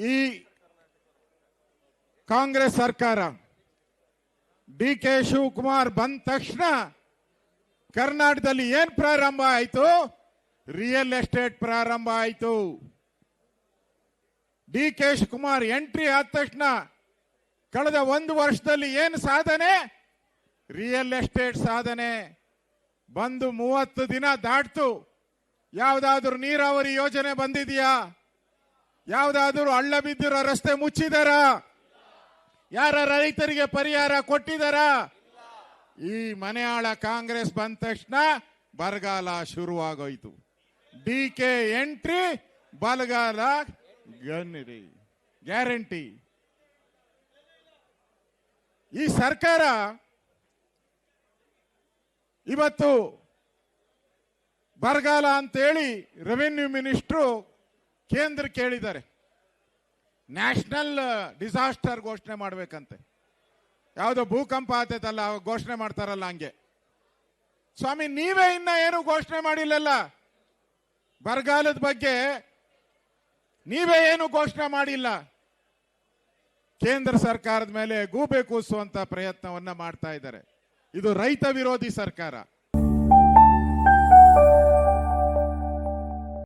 ಈ ಕಾಂಗ್ರೆಸ್ ಸರ್ಕಾರ D K Shivakumar ಬಂದ ತಕ್ಷಣ ಕರ್ನಾಟಕದಲ್ಲಿ ಏನ್ ಪ್ರಾರಂಭ ಆಯಿತು? ರಿಯಲ್ ಎಸ್ಟೇಟ್ ಪ್ರಾರಂಭ ಆಯಿತು. ಡಿ ಕೆ ಶಿವಕುಮಾರ್ ಎಂಟ್ರಿ ಆದ ತಕ್ಷಣ ಕಳೆದ 1 ವರ್ಷದಲ್ಲಿ ಏನು ಸಾಧನೆ? ರಿಯಲ್ ಎಸ್ಟೇಟ್ ಸಾಧನೆ. ಬಂದು 30 ದಿನ ದಾಟ್ತು. ಯಾವ್ದಾದ್ರು ನೀರಾವರಿ ಯೋಜನೆ ಬಂದಿದೆಯಾ? ಯಾವ್ದಾದ್ರು ಹಳ್ಳ ಬಿದ್ದಿರೋ ರಸ್ತೆ ಮುಚ್ಚಿದಾರ? ಯಾರ ರೈತರಿಗೆ ಪರಿಹಾರ ಕೊಟ್ಟಿದಾರ? ಈ ಮನೆಯಾಳ ಕಾಂಗ್ರೆಸ್ ಬಂದ ತಕ್ಷಣ ಬರಗಾಲ ಶುರುವಾಗೋಯ್ತು. ಡಿ ಕೆ ಎಂಟ್ರಿ, ಬರಗಾಲ ಗ್ಯಾರಂಟಿ. ಈ ಸರ್ಕಾರ ಇವತ್ತು ಬರಗಾಲ ಅಂತೇಳಿ ರೆವಿನ್ಯೂ ಮಿನಿಸ್ಟ್ರು ಕೇಂದ್ರ ಕೇಳಿದ್ದಾರೆ, ನ್ಯಾಷನಲ್ ಡಿಸಾಸ್ಟರ್ ಘೋಷಣೆ ಮಾಡಬೇಕಂತೆ. ಯಾವುದೋ ಭೂಕಂಪ ಆತೈತಲ್ಲ ಘೋಷಣೆ ಮಾಡ್ತಾರಲ್ಲ ಹಂಗೆ. ಸ್ವಾಮಿ, ನೀವೇ ಇನ್ನ ಏನು ಘೋಷಣೆ ಮಾಡಿಲ್ಲಲ್ಲ. ಬರಗಾಲದ ಬಗ್ಗೆ ನೀವೇ ಏನು ಘೋಷಣೆ ಮಾಡಿಲ್ಲ. ಕೇಂದ್ರ ಸರ್ಕಾರದ ಮೇಲೆ ಗೂಬೆ ಕೂರಿಸುವಂತ ಪ್ರಯತ್ನವನ್ನ ಮಾಡ್ತಾ ಇದ್ದಾರೆ. ಇದು ರೈತ ವಿರೋಧಿ ಸರ್ಕಾರ.